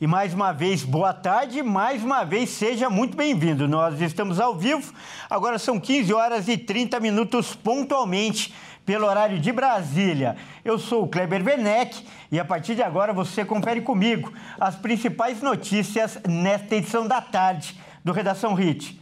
E mais uma vez, boa tarde, mais uma vez, seja muito bem-vindo. Nós estamos ao vivo, agora são 15 horas e 30 minutos pontualmente, pelo horário de Brasília. Eu sou o Kleber Werneck e a partir de agora você confere comigo as principais notícias nesta edição da tarde do Redação HIT.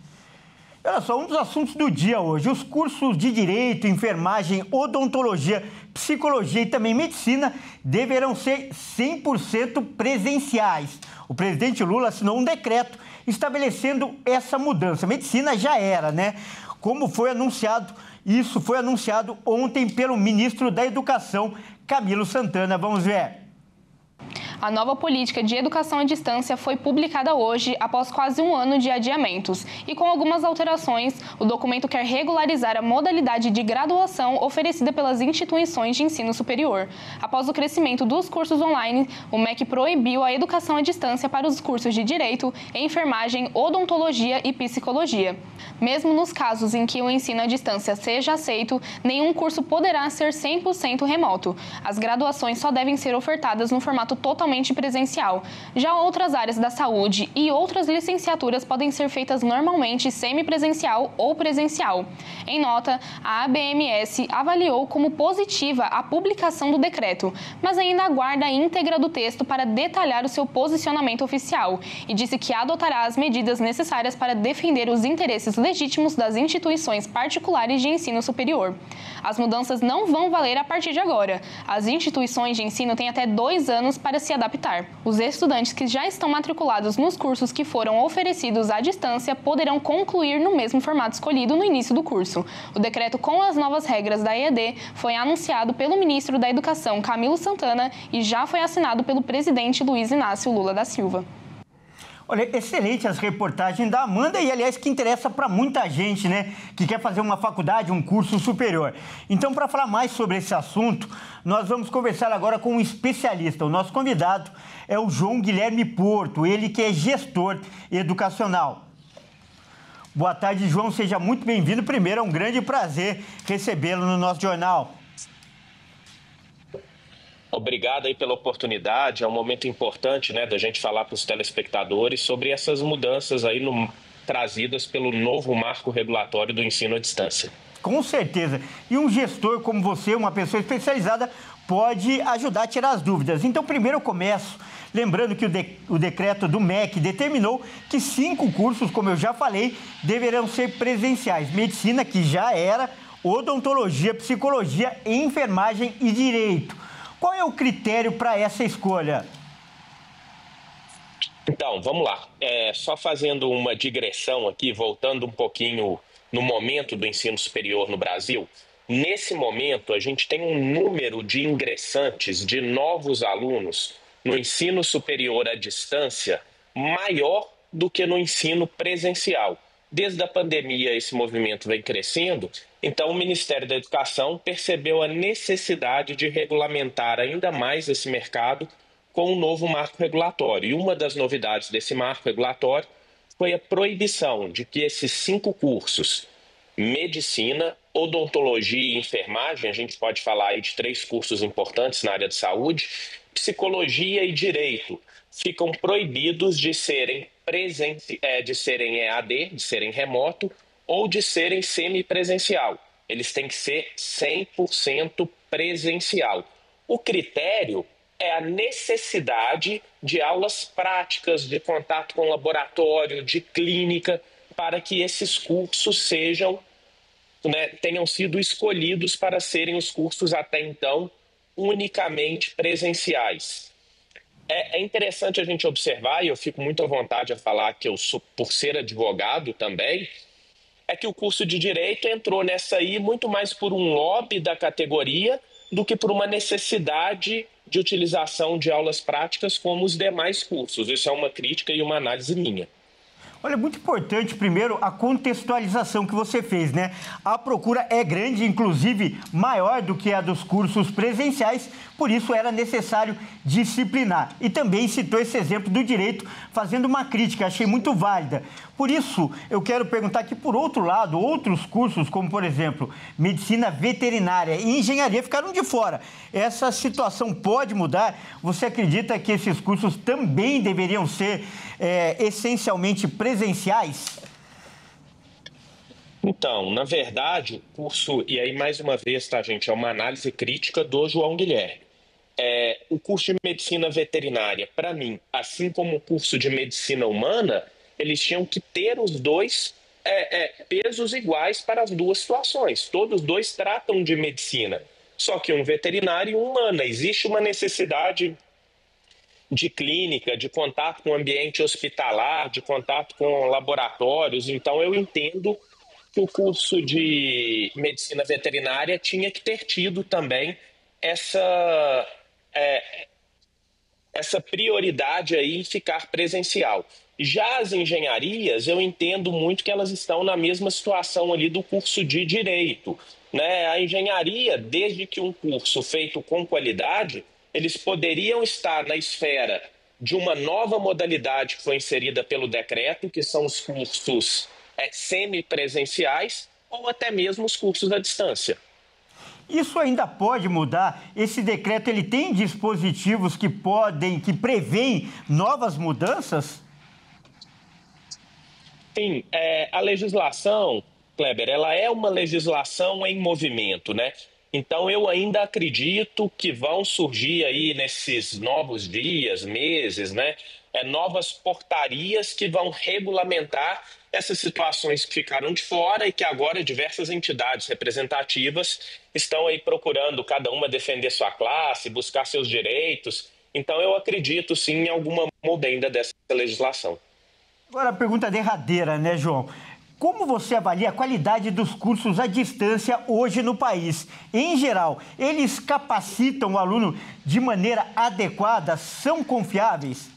Olha só, um dos assuntos do dia hoje, os cursos de Direito, Enfermagem, Odontologia, Psicologia e também Medicina deverão ser 100% presenciais. O presidente Lula assinou um decreto estabelecendo essa mudança. Medicina já era, né? Como foi anunciado, isso foi anunciado ontem pelo ministro da Educação, Camilo Santana. Vamos ver. A nova política de educação à distância foi publicada hoje, após quase um ano de adiamentos. E com algumas alterações, o documento quer regularizar a modalidade de graduação oferecida pelas instituições de ensino superior. Após o crescimento dos cursos online, o MEC proibiu a educação à distância para os cursos de Direito, Enfermagem, Odontologia e Psicologia. Mesmo nos casos em que o ensino à distância seja aceito, nenhum curso poderá ser 100% remoto. As graduações só devem ser ofertadas no formato totalmente presencial. Já outras áreas da saúde e outras licenciaturas podem ser feitas normalmente semipresencial ou presencial. Em nota, a ABMS avaliou como positiva a publicação do decreto, mas ainda aguarda a íntegra do texto para detalhar o seu posicionamento oficial e disse que adotará as medidas necessárias para defender os interesses legítimos das instituições particulares de ensino superior. As mudanças não vão valer a partir de agora. As instituições de ensino têm até 2 anos para se adaptar. Os estudantes que já estão matriculados nos cursos que foram oferecidos à distância poderão concluir no mesmo formato escolhido no início do curso. O decreto com as novas regras da EAD foi anunciado pelo ministro da Educação, Camilo Santana, e já foi assinado pelo presidente Luiz Inácio Lula da Silva. Olha, excelente as reportagens da Amanda e, aliás, que interessa para muita gente, né? Que quer fazer uma faculdade, um curso superior. Então, para falar mais sobre esse assunto, nós vamos conversar agora com um especialista. O nosso convidado é o João Guilherme Porto, ele que é gestor educacional. Boa tarde, João. Seja muito bem-vindo. Primeiro, é um grande prazer recebê-lo no nosso jornal. Obrigado aí pela oportunidade, é um momento importante, né, da gente falar para os telespectadores sobre essas mudanças aí trazidas pelo novo marco regulatório do ensino à distância. Com certeza. E um gestor como você, uma pessoa especializada, pode ajudar a tirar as dúvidas. Então, primeiro eu começo lembrando que o decreto do MEC determinou que 5 cursos, como eu já falei, deverão ser presenciais. Medicina, que já era, odontologia, psicologia, enfermagem e direito. Qual é o critério para essa escolha? Então, vamos lá. Só fazendo uma digressão aqui, voltando um pouquinho no momento do ensino superior no Brasil. Nesse momento, a gente tem um número de ingressantes, de novos alunos no ensino superior à distância maior do que no ensino presencial. Desde a pandemia, esse movimento vem crescendo, então o Ministério da Educação percebeu a necessidade de regulamentar ainda mais esse mercado com um novo marco regulatório. E uma das novidades desse marco regulatório foi a proibição de que esses 5 cursos, medicina, odontologia e enfermagem, a gente pode falar aí de 3 cursos importantes na área de saúde, psicologia e direito, ficam proibidos de serem EAD, de serem remoto ou de serem semipresencial. Eles têm que ser 100% presencial. O critério é a necessidade de aulas práticas, de contato com laboratório, de clínica, para que esses cursos tenham sido escolhidos para serem os cursos até então unicamente presenciais. É interessante a gente observar, e eu fico muito à vontade a falar que eu sou, por ser advogado também, é que o curso de Direito entrou nessa aí muito mais por um lobby da categoria do que por uma necessidade de utilização de aulas práticas como os demais cursos. Isso é uma crítica e uma análise minha. Olha, muito importante, primeiro, a contextualização que você fez, né? A procura é grande, inclusive maior do que a dos cursos presenciais, por isso era necessário disciplinar. E também citou esse exemplo do direito, fazendo uma crítica, achei muito válida. Por isso, eu quero perguntar que, por outro lado, outros cursos, como, por exemplo, medicina veterinária e engenharia, ficaram de fora. Essa situação pode mudar? Você acredita que esses cursos também deveriam ser essencialmente presenciais? Então, na verdade, o curso, e aí mais uma vez, tá, gente, é uma análise crítica do João Guilherme. O curso de medicina veterinária, para mim, assim como o curso de medicina humana, eles tinham que ter os dois pesos iguais para as duas situações. Todos dois tratam de medicina, só que um veterinário e um humana. Existe uma necessidade de clínica, de contato com o ambiente hospitalar, de contato com laboratórios. Então, eu entendo que o curso de medicina veterinária tinha que ter tido também essa prioridade aí em ficar presencial. Já as engenharias, eu entendo muito que elas estão na mesma situação ali do curso de Direito, né? A engenharia, desde que um curso feito com qualidade, eles poderiam estar na esfera de uma nova modalidade que foi inserida pelo decreto, que são os cursos semipresenciais ou até mesmo os cursos à distância. Isso ainda pode mudar? Esse decreto ele tem dispositivos que prevêem novas mudanças? Sim, a legislação, Kleber, ela é uma legislação em movimento, né? Então, eu ainda acredito que vão surgir aí nesses novos dias, meses, né? Novas portarias que vão regulamentar essas situações que ficaram de fora e que agora diversas entidades representativas estão aí procurando cada uma defender sua classe, buscar seus direitos. Então, eu acredito sim em alguma mudança dessa legislação. Agora a pergunta derradeira, né, João? Como você avalia a qualidade dos cursos à distância hoje no país? Em geral, eles capacitam o aluno de maneira adequada? São confiáveis?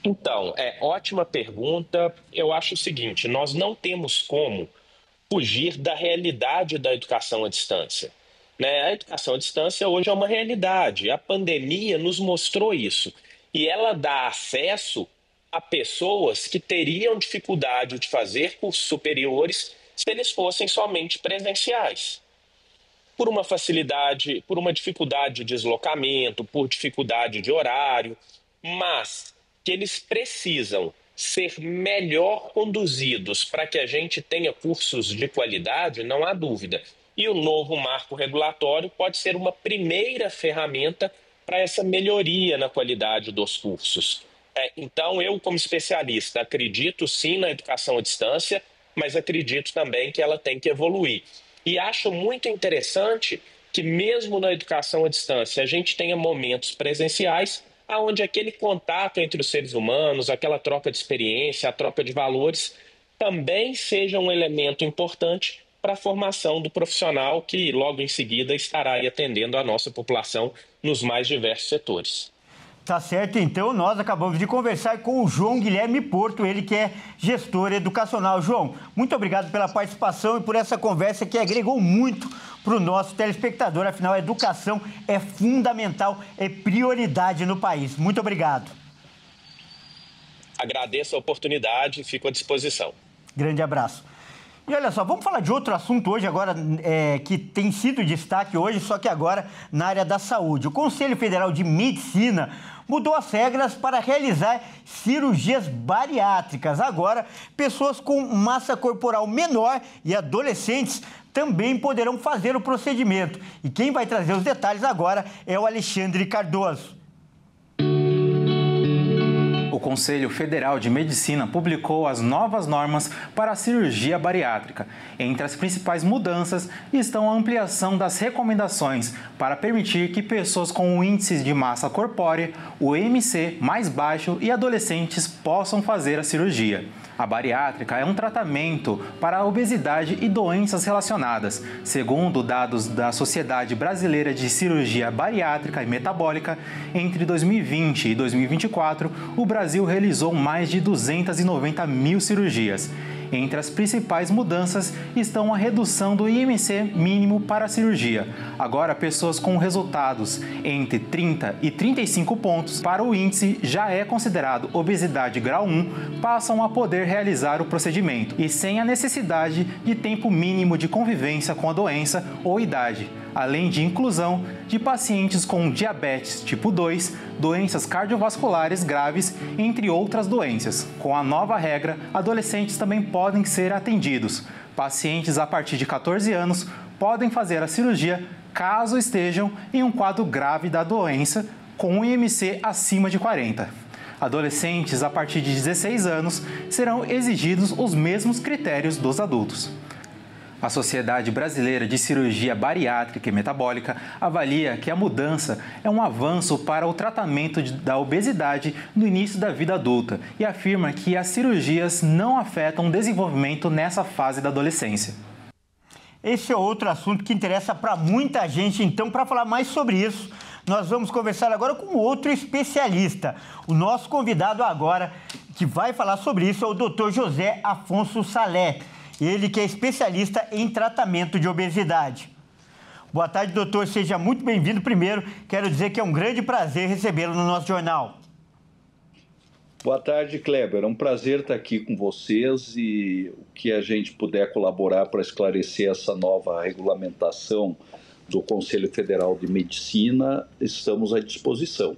Então, ótima pergunta. Eu acho o seguinte, nós não temos como fugir da realidade da educação à distância, né? A educação à distância hoje é uma realidade. A pandemia nos mostrou isso. E ela dá acesso a pessoas que teriam dificuldade de fazer cursos superiores se eles fossem somente presenciais. Por uma facilidade, por uma dificuldade de deslocamento, por dificuldade de horário, mas que eles precisam ser melhor conduzidos para que a gente tenha cursos de qualidade, não há dúvida. E o novo marco regulatório pode ser uma primeira ferramenta para essa melhoria na qualidade dos cursos. Então, eu, como especialista, acredito sim na educação à distância, mas acredito também que ela tem que evoluir. E acho muito interessante que, mesmo na educação à distância, a gente tenha momentos presenciais onde aquele contato entre os seres humanos, aquela troca de experiência, a troca de valores, também seja um elemento importante para a formação do profissional que logo em seguida estará aí atendendo a nossa população nos mais diversos setores. Tá certo, então nós acabamos de conversar com o João Guilherme Porto, ele que é gestor educacional. João, muito obrigado pela participação e por essa conversa que agregou muito para o nosso telespectador. Afinal, a educação é fundamental, é prioridade no país. Muito obrigado. Agradeço a oportunidade e fico à disposição. Grande abraço. E olha só, vamos falar de outro assunto hoje agora, que tem sido destaque hoje, só que agora na área da saúde. O Conselho Federal de Medicina mudou as regras para realizar cirurgias bariátricas. Agora, pessoas com massa corporal menor e adolescentes também poderão fazer o procedimento. E quem vai trazer os detalhes agora é o Alexandre Cardoso. O Conselho Federal de Medicina publicou as novas normas para a cirurgia bariátrica. Entre as principais mudanças estão a ampliação das recomendações para permitir que pessoas com índices de massa corpórea, o IMC, mais baixo e adolescentes possam fazer a cirurgia. A bariátrica é um tratamento para a obesidade e doenças relacionadas. Segundo dados da Sociedade Brasileira de Cirurgia Bariátrica e Metabólica, entre 2020 e 2024, o Brasil realizou mais de 290 mil cirurgias. Entre as principais mudanças estão a redução do IMC mínimo para a cirurgia. Agora, pessoas com resultados entre 30 e 35 pontos para o índice já é considerado obesidade grau 1, passam a poder realizar o procedimento e sem a necessidade de tempo mínimo de convivência com a doença ou idade, além de inclusão de pacientes com diabetes tipo 2, doenças cardiovasculares graves, entre outras doenças. Com a nova regra, adolescentes também podem ser atendidos. Pacientes a partir de 14 anos podem fazer a cirurgia caso estejam em um quadro grave da doença com um IMC acima de 40. Adolescentes a partir de 16 anos serão exigidos os mesmos critérios dos adultos. A Sociedade Brasileira de Cirurgia Bariátrica e Metabólica avalia que a mudança é um avanço para o tratamento da obesidade no início da vida adulta e afirma que as cirurgias não afetam o desenvolvimento nessa fase da adolescência. Esse é outro assunto que interessa para muita gente, então, para falar mais sobre isso, nós vamos conversar agora com outro especialista. O nosso convidado agora, que vai falar sobre isso, é o Dr. José Afonso Salé. Ele que é especialista em tratamento de obesidade. Boa tarde, doutor. Seja muito bem-vindo. Primeiro, quero dizer que é um grande prazer recebê-lo no nosso jornal. Boa tarde, Kleber. É um prazer estar aqui com vocês e o que a gente puder colaborar para esclarecer essa nova regulamentação do Conselho Federal de Medicina, estamos à disposição.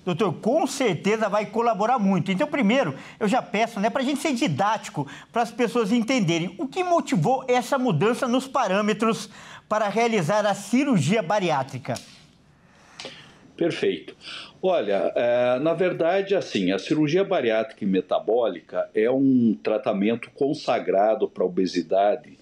Doutor, com certeza vai colaborar muito. Então, primeiro, eu já peço, para a gente ser didático, para as pessoas entenderem o que motivou essa mudança nos parâmetros para realizar a cirurgia bariátrica. Perfeito. Olha, na verdade, assim, a cirurgia bariátrica e metabólica é um tratamento consagrado para a obesidade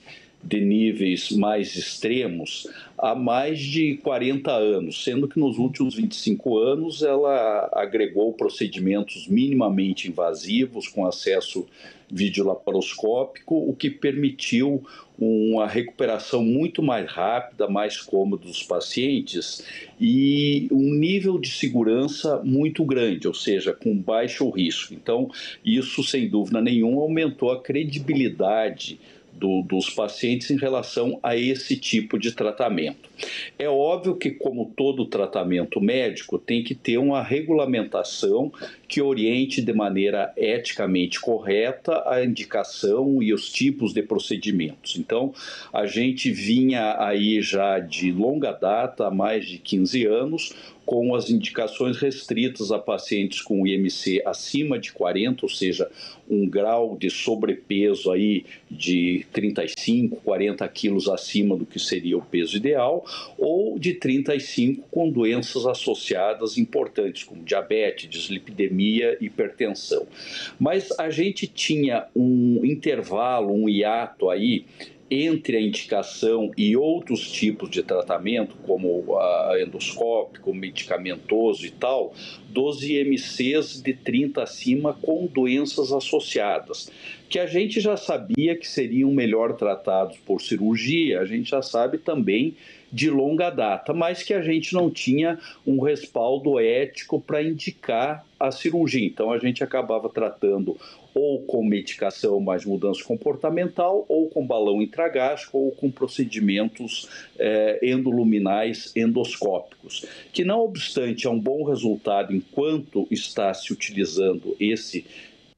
de níveis mais extremos há mais de 40 anos, sendo que nos últimos 25 anos ela agregou procedimentos minimamente invasivos com acesso videolaparoscópico, o que permitiu uma recuperação muito mais rápida, mais cômoda dos pacientes e um nível de segurança muito grande, ou seja, com baixo risco. Então, isso, sem dúvida nenhuma, aumentou a credibilidade dos pacientes em relação a esse tipo de tratamento. É óbvio que, como todo tratamento médico, tem que ter uma regulamentação que oriente de maneira eticamente correta a indicação e os tipos de procedimentos. Então, a gente vinha aí já de longa data, há mais de 15 anos, com as indicações restritas a pacientes com IMC acima de 40, ou seja, um grau de sobrepeso aí de 35, 40 quilos acima do que seria o peso ideal, ou de 35 com doenças associadas importantes, como diabetes, dislipidemia, hipertensão. Mas a gente tinha um intervalo, um hiato aí, entre a indicação e outros tipos de tratamento, como endoscópico, medicamentoso e tal, dos IMCs de 30 acima com doenças associadas, que a gente já sabia que seriam melhor tratados por cirurgia, a gente já sabe também de longa data, mas que a gente não tinha um respaldo ético para indicar a cirurgia. Então, a gente acabava tratando ou com medicação mais mudança comportamental, ou com balão intragástrico, ou com procedimentos endoluminais endoscópicos, que não obstante é um bom resultado enquanto está se utilizando esse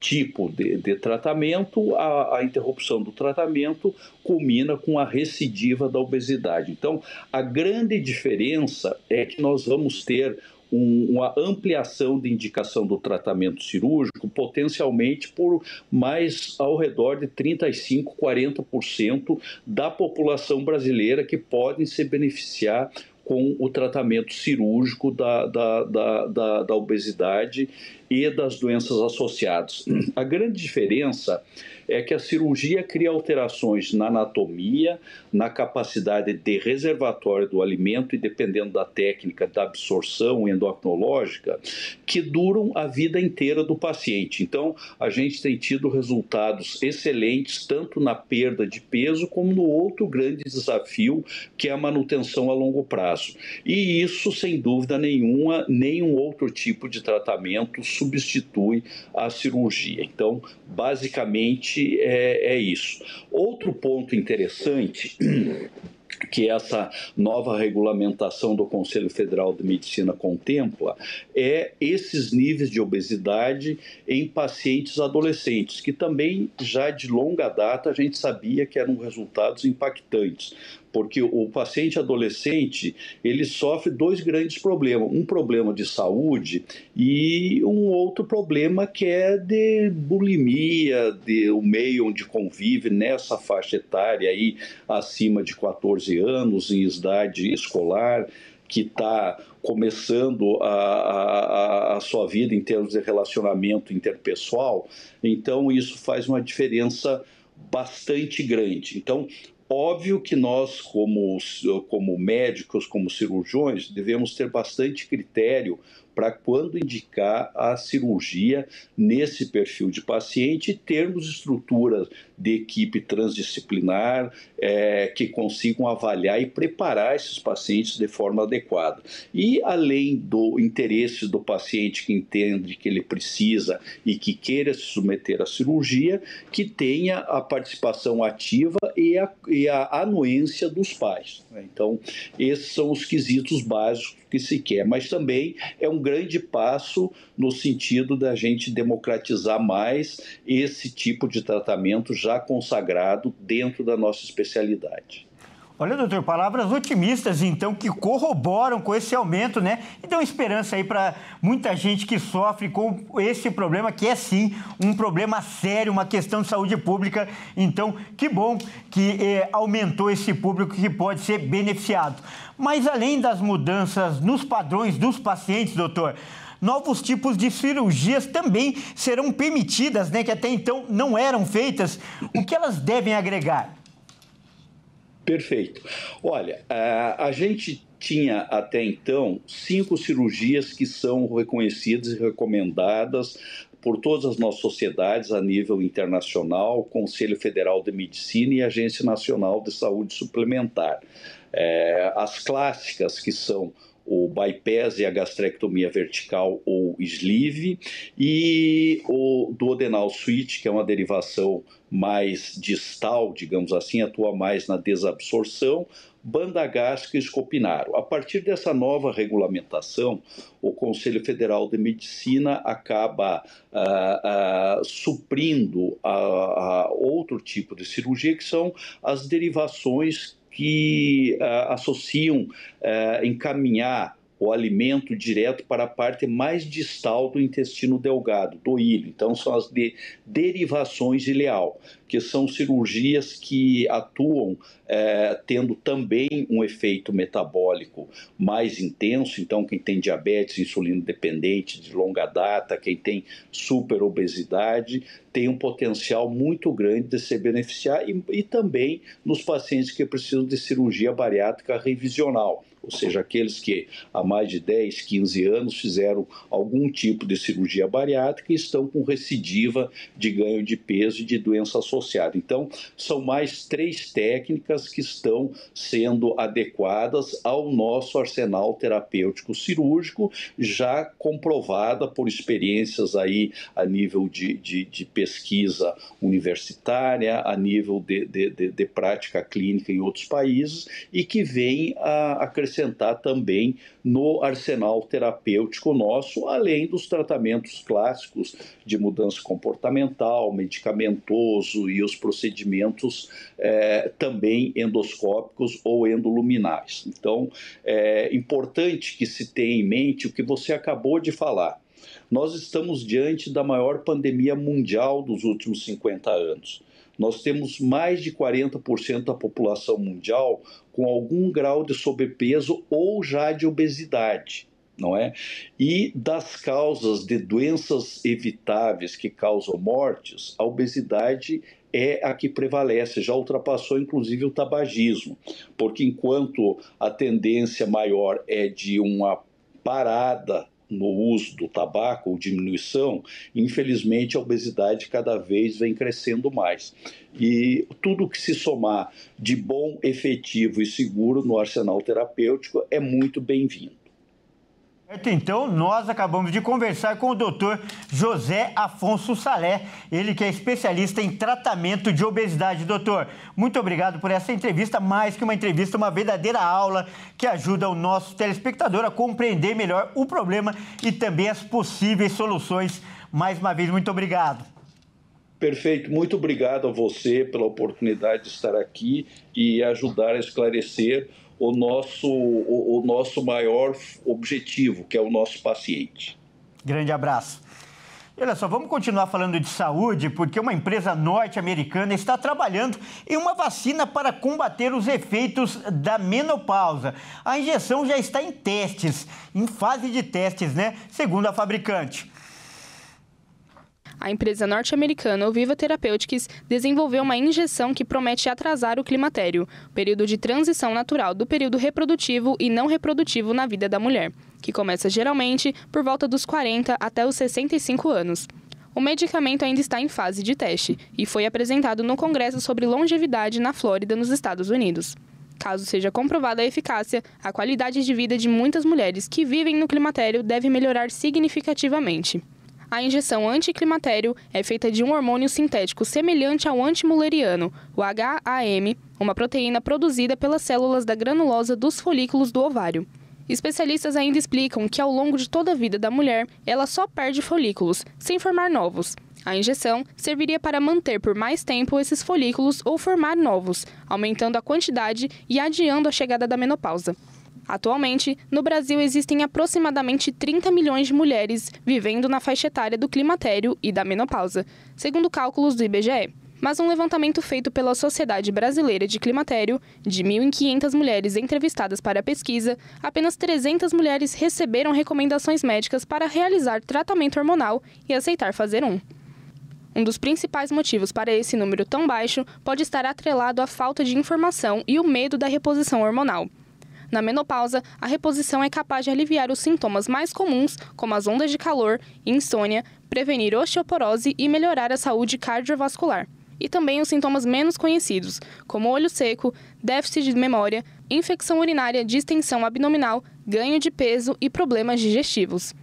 tipo de tratamento, a interrupção do tratamento culmina com a recidiva da obesidade. Então, a grande diferença é que nós vamos ter uma ampliação de indicação do tratamento cirúrgico, potencialmente por mais ao redor de 35%, 40% da população brasileira que podem se beneficiar com o tratamento cirúrgico da obesidade e das doenças associadas. A grande diferença é que a cirurgia cria alterações na anatomia, na capacidade de reservatório do alimento e, dependendo da técnica da absorção endocrinológica, que duram a vida inteira do paciente. Então, a gente tem tido resultados excelentes, tanto na perda de peso, como no outro grande desafio, que é a manutenção a longo prazo. E isso, sem dúvida nenhuma, nenhum outro tipo de tratamento substitui a cirurgia. Então, basicamente, é isso. Outro ponto interessante que essa nova regulamentação do Conselho Federal de Medicina contempla é esses níveis de obesidade em pacientes adolescentes, que também já de longa data a gente sabia que eram resultados impactantes, porque o paciente adolescente ele sofre dois grandes problemas, um problema de saúde e um outro problema que é de bulimia, de o meio onde convive nessa faixa etária aí acima de 14 anos, em idade escolar, que está começando a sua vida em termos de relacionamento interpessoal. Então, isso faz uma bastante grande. Então, óbvio que nós, como médicos, como cirurgiões, devemos ter bastante critério para quando indicar a cirurgia nesse perfil de paciente e termos estruturas de equipe transdisciplinar que consigam avaliar e preparar esses pacientes de forma adequada. E além do interesse do paciente que entende que ele precisa e que queira se submeter à cirurgia, que tenha a participação ativa e a anuência dos pais. Então, esses são os quesitos básicos que se quer, mas também é um grande passo no sentido da gente democratizar mais esse tipo de tratamento já consagrado dentro da nossa especialidade. Olha, doutor, palavras otimistas, então, que corroboram com esse aumento, né? E dão esperança aí para muita gente que sofre com esse problema, que é, sim, um problema sério, uma questão de saúde pública. Então, que bom que aumentou esse público que pode ser beneficiado. Mas, além das mudanças nos padrões dos pacientes, doutor, novos tipos de cirurgias também serão permitidas, né? Que até então não eram feitas. O que elas devem agregar? Perfeito. Olha, a gente tinha até então 5 cirurgias que são reconhecidas e recomendadas por todas as nossas sociedades a nível internacional, Conselho Federal de Medicina e Agência Nacional de Saúde Suplementar. As clássicas, que são o bypass e a gastrectomia vertical ou sleeve, e o duodenal switch, que é uma derivação mais distal, digamos assim, atua mais na desabsorção, banda gástrica e escopinaro. A partir dessa nova regulamentação, o Conselho Federal de Medicina acaba suprindo outro tipo de cirurgia, que são as derivações que associam encaminhar o alimento direto para a parte mais distal do intestino delgado, do ilho. Então, são as derivações ileal, que são cirurgias que atuam tendo também um efeito metabólico mais intenso. Então, quem tem diabetes insulino dependente de longa data, quem tem superobesidade, tem um potencial muito grande de se beneficiar, e também nos pacientes que precisam de cirurgia bariátrica revisional, ou seja, aqueles que há mais de 10, 15 anos fizeram algum tipo de cirurgia bariátrica e estão com recidiva de ganho de peso e de doença associada. Então, são mais 3 técnicas que estão sendo adequadas ao nosso arsenal terapêutico cirúrgico, já comprovada por experiências aí a nível de pesquisa universitária, a nível de prática clínica em outros países, e que vem a acrescentar também no arsenal terapêutico nosso, além dos tratamentos clássicos de mudança comportamental, medicamentoso e os procedimentos também endoscópicos ou endoluminais. Então, é importante que se tenha em mente o que você acabou de falar. Nós estamos diante da maior pandemia mundial dos últimos 50 anos. Nós temos mais de 40% da população mundial com algum grau de sobrepeso ou já de obesidade, não é? E das causas de doenças evitáveis que causam mortes, a obesidade é a que prevalece, já ultrapassou inclusive o tabagismo, porque enquanto a tendência maior é de uma parada no uso do tabaco, ou diminuição, infelizmente a obesidade cada vez vem crescendo mais. E tudo que se somar de bom, efetivo e seguro no arsenal terapêutico é muito bem-vindo. Então, nós acabamos de conversar com o Dr. José Afonso Salé, ele que é especialista em tratamento de obesidade. Doutor, muito obrigado por essa entrevista, mais que uma entrevista, uma verdadeira aula que ajuda o nosso telespectador a compreender melhor o problema e também as possíveis soluções. Mais uma vez, muito obrigado. Perfeito, muito obrigado a você pela oportunidade de estar aqui e ajudar a esclarecer o nosso maior objetivo, que é o nosso paciente. Grande abraço. Olha só, vamos continuar falando de saúde, porque uma empresa norte-americana está trabalhando em uma vacina para combater os efeitos da menopausa. A injeção já está em testes, em fase de testes, né? Segundo a fabricante. A empresa norte-americana Oviva Therapeutics desenvolveu uma injeção que promete atrasar o climatério, período de transição natural do período reprodutivo e não reprodutivo na vida da mulher, que começa geralmente por volta dos 40 até os 65 anos. O medicamento ainda está em fase de teste e foi apresentado no Congresso sobre Longevidade na Flórida, nos Estados Unidos. Caso seja comprovada a eficácia, a qualidade de vida de muitas mulheres que vivem no climatério deve melhorar significativamente. A injeção anticlimatério é feita de um hormônio sintético semelhante ao antimuleriano, o HAM, uma proteína produzida pelas células da granulosa dos folículos do ovário. Especialistas ainda explicam que ao longo de toda a vida da mulher, ela só perde folículos, sem formar novos. A injeção serviria para manter por mais tempo esses folículos ou formar novos, aumentando a quantidade e adiando a chegada da menopausa. Atualmente, no Brasil existem aproximadamente 30 milhões de mulheres vivendo na faixa etária do climatério e da menopausa, segundo cálculos do IBGE. Mas um levantamento feito pela Sociedade Brasileira de Climatério, de 1.500 mulheres entrevistadas para a pesquisa, apenas 300 mulheres receberam recomendações médicas para realizar tratamento hormonal e aceitar fazer um. Um dos principais motivos para esse número tão baixo pode estar atrelado à falta de informação e o medo da reposição hormonal. Na menopausa, a reposição é capaz de aliviar os sintomas mais comuns, como as ondas de calor, insônia, prevenir osteoporose e melhorar a saúde cardiovascular. E também os sintomas menos conhecidos, como olho seco, déficit de memória, infecção urinária, distensão abdominal, ganho de peso e problemas digestivos.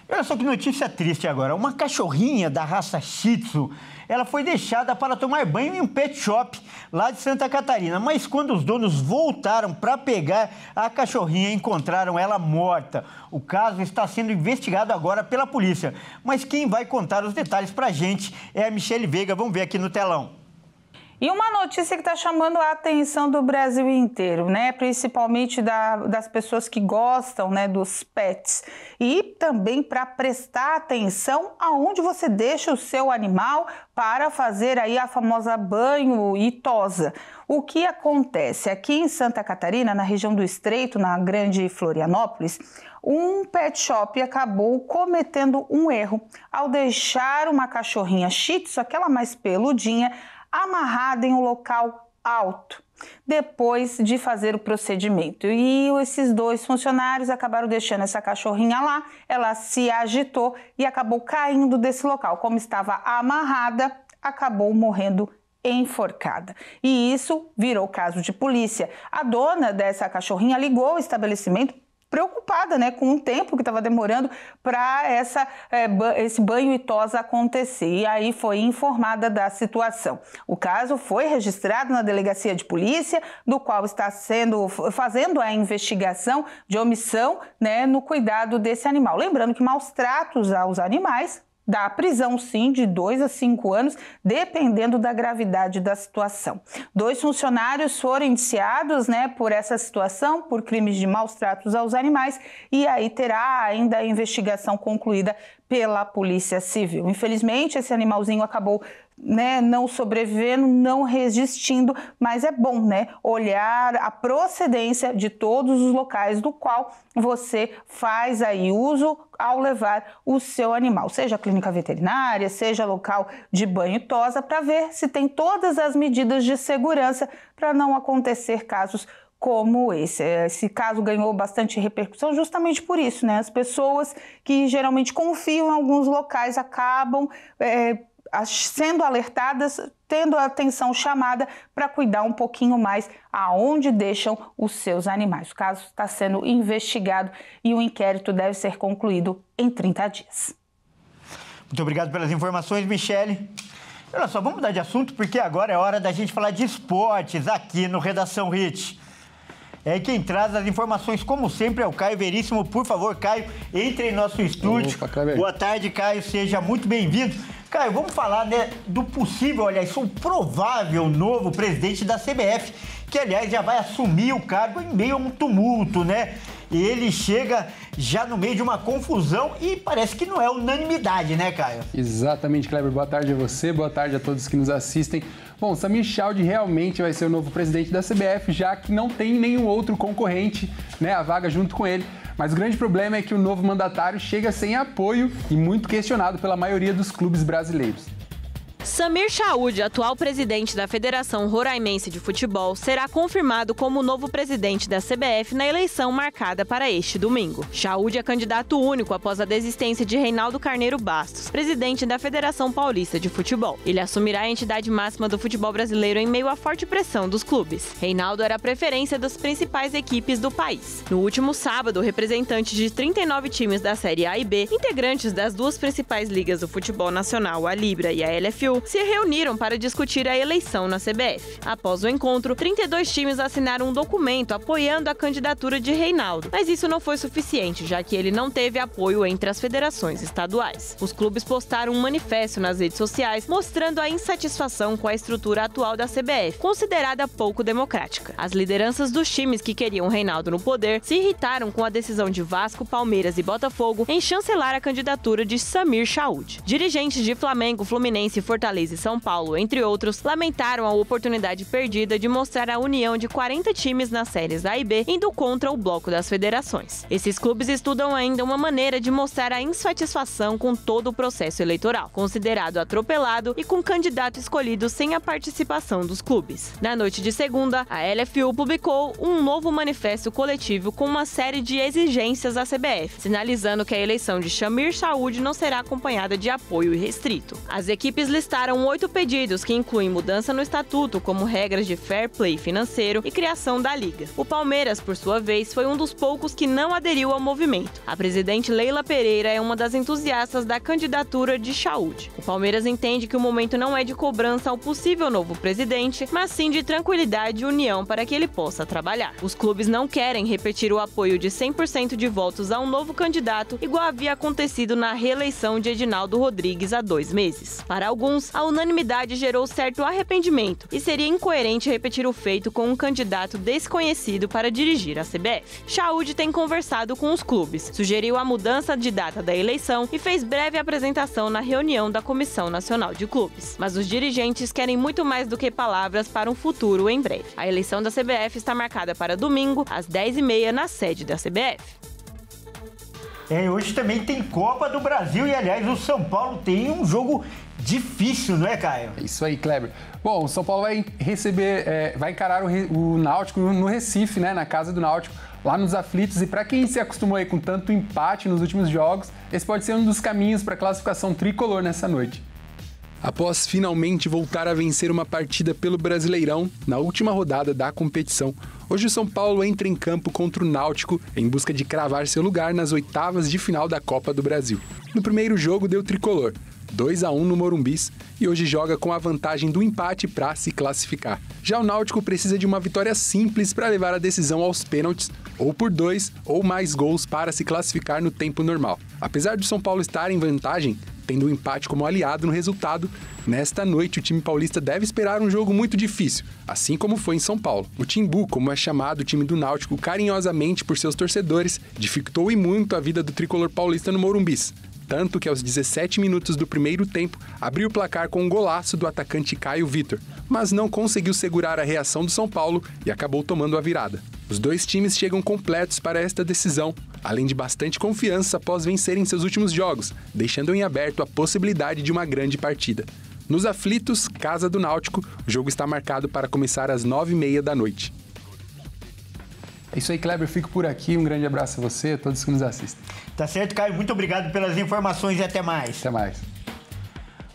Olha só que notícia triste agora. Uma cachorrinha da raça Shih Tzu, ela foi deixada para tomar banho em um pet shop lá de Santa Catarina. Mas quando os donos voltaram para pegar a cachorrinha, encontraram ela morta. O caso está sendo investigado agora pela polícia. Mas quem vai contar os detalhes para a gente é a Michele Veiga. Vamos ver aqui no telão. E uma notícia que está chamando a atenção do Brasil inteiro, né? Principalmente das pessoas que gostam, né, dos pets. E também para prestar atenção aonde você deixa o seu animal para fazer aí a famosa banho e tosa. O que acontece? Aqui em Santa Catarina, na região do Estreito, na Grande Florianópolis, um pet shop acabou cometendo um erro ao deixar uma cachorrinha Shih Tzu, aquela mais peludinha, amarrada em um local alto, depois de fazer o procedimento. E esses dois funcionários acabaram deixando essa cachorrinha lá, ela se agitou e acabou caindo desse local. Como estava amarrada, acabou morrendo enforcada. E isso virou caso de polícia. A dona dessa cachorrinha ligou ao estabelecimento preocupada, né, com o tempo que estava demorando para esse banho e tosa acontecer. E aí foi informada da situação. O caso foi registrado na delegacia de polícia, do qual está fazendo a investigação de omissão, né, no cuidado desse animal. Lembrando que maus tratos aos animais dá prisão, sim, de 2 a 5 anos, dependendo da gravidade da situação. 2 funcionários foram indiciados, né, por essa situação, por crimes de maus tratos aos animais, e aí terá ainda a investigação concluída pela Polícia Civil. Infelizmente, esse animalzinho acabou né, não sobrevivendo, não resistindo, mas é bom, né, olhar a procedência de todos os locais do qual você faz aí uso ao levar o seu animal, seja clínica veterinária, seja local de banho e tosa, para ver se tem todas as medidas de segurança para não acontecer casos como esse. Esse caso ganhou bastante repercussão justamente por isso, né? As pessoas que geralmente confiam em alguns locais acabam sendo alertadas, tendo a atenção chamada para cuidar um pouquinho mais aonde deixam os seus animais. O caso está sendo investigado e o inquérito deve ser concluído em 30 dias. Muito obrigado pelas informações, Michele. Olha só, vamos mudar de assunto, porque agora é hora da gente falar de esportes aqui no Redação Hit. Quem traz as informações, como sempre, é o Caio Veríssimo. Por favor, Caio, entre em nosso estúdio. Opa, boa tarde, Caio, seja muito bem-vindo. Caio, vamos falar, né, do possível, aliás, o provável novo presidente da CBF, que, aliás, já vai assumir o cargo em meio a um tumulto, né? E ele chega já no meio de uma confusão e parece que não é unanimidade, né, Caio? Exatamente, Kleber. Boa tarde a você, boa tarde a todos que nos assistem. Bom, Samir Chaude realmente vai ser o novo presidente da CBF, já que não tem nenhum outro concorrente, né, a vaga junto com ele. Mas o grande problema é que o novo mandatário chega sem apoio e muito questionado pela maioria dos clubes brasileiros. Samir Chaude, atual presidente da Federação Roraimense de Futebol, será confirmado como o novo presidente da CBF na eleição marcada para este domingo. Chaude é candidato único após a desistência de Reinaldo Carneiro Bastos, presidente da Federação Paulista de Futebol. Ele assumirá a entidade máxima do futebol brasileiro em meio à forte pressão dos clubes. Reinaldo era a preferência das principais equipes do país. No último sábado, representantes de 39 times da Série A e B, integrantes das duas principais ligas do futebol nacional, a Libra e a LFU, se reuniram para discutir a eleição na CBF. Após o encontro, 32 times assinaram um documento apoiando a candidatura de Reinaldo, mas isso não foi suficiente, já que ele não teve apoio entre as federações estaduais. Os clubes postaram um manifesto nas redes sociais mostrando a insatisfação com a estrutura atual da CBF, considerada pouco democrática. As lideranças dos times que queriam Reinaldo no poder se irritaram com a decisão de Vasco, Palmeiras e Botafogo em chancelar a candidatura de Samir Chaude. Dirigentes de Flamengo, Fluminense e Fortaleza e São Paulo, entre outros, lamentaram a oportunidade perdida de mostrar a união de 40 times nas séries A e B indo contra o bloco das federações. Esses clubes estudam ainda uma maneira de mostrar a insatisfação com todo o processo eleitoral, considerado atropelado e com candidato escolhido sem a participação dos clubes. Na noite de segunda, a LFU publicou um novo manifesto coletivo com uma série de exigências à CBF, sinalizando que a eleição de Samir Chaude não será acompanhada de apoio irrestrito. As equipes listaram 8 pedidos que incluem mudança no estatuto, como regras de fair play financeiro e criação da liga. O Palmeiras, por sua vez, foi um dos poucos que não aderiu ao movimento. A presidente Leila Pereira é uma das entusiastas da candidatura de Chaude. O Palmeiras entende que o momento não é de cobrança ao possível novo presidente, mas sim de tranquilidade e união para que ele possa trabalhar. Os clubes não querem repetir o apoio de 100% de votos a um novo candidato, igual havia acontecido na reeleição de Edinaldo Rodrigues há 2 meses. Para alguns, a unanimidade gerou certo arrependimento e seria incoerente repetir o feito com um candidato desconhecido para dirigir a CBF. Chaude tem conversado com os clubes, sugeriu a mudança de data da eleição e fez breve apresentação na reunião da Comissão Nacional de Clubes. Mas os dirigentes querem muito mais do que palavras para um futuro em breve. A eleição da CBF está marcada para domingo, às 10h30, na sede da CBF. Hoje também tem Copa do Brasil e, aliás, o São Paulo tem um jogo difícil, não é, Caio? É isso aí, Kleber. Bom, o São Paulo vai vai encarar o Náutico no Recife, né, na casa do Náutico, lá nos aflitos. E para quem se acostumou aí com tanto empate nos últimos jogos, esse pode ser um dos caminhos para a classificação tricolor nessa noite. Após finalmente voltar a vencer uma partida pelo Brasileirão na última rodada da competição, hoje o São Paulo entra em campo contra o Náutico em busca de cravar seu lugar nas oitavas de final da Copa do Brasil. No primeiro jogo deu tricolor, 2-1 no Morumbis, e hoje joga com a vantagem do empate para se classificar. Já o Náutico precisa de uma vitória simples para levar a decisão aos pênaltis, ou por 2 ou mais gols para se classificar no tempo normal. Apesar do São Paulo estar em vantagem, tendo o empate como aliado no resultado, nesta noite o time paulista deve esperar um jogo muito difícil, assim como foi em São Paulo. O Timbu, como é chamado o time do Náutico carinhosamente por seus torcedores, dificultou e muito a vida do tricolor paulista no Morumbis. tanto que aos 17 minutos do primeiro tempo abriu o placar com um golaço do atacante Caio Vitor, mas não conseguiu segurar a reação do São Paulo e acabou tomando a virada. Os dois times chegam completos para esta decisão, além de bastante confiança após vencerem seus últimos jogos, deixando em aberto a possibilidade de uma grande partida. Nos aflitos, Casa do Náutico, o jogo está marcado para começar às 9h30 da noite. É isso aí, Kleber. Fico por aqui. Um grande abraço a você e a todos que nos assistem. Tá certo, Caio. Muito obrigado pelas informações e até mais. Até mais.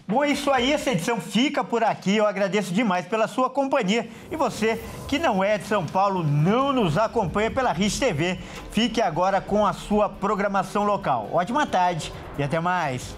Bom, é isso aí. Essa edição fica por aqui. Eu agradeço demais pela sua companhia. E você que não é de São Paulo, não nos acompanha pela RIS TV. Fique agora com a sua programação local. Ótima tarde e até mais.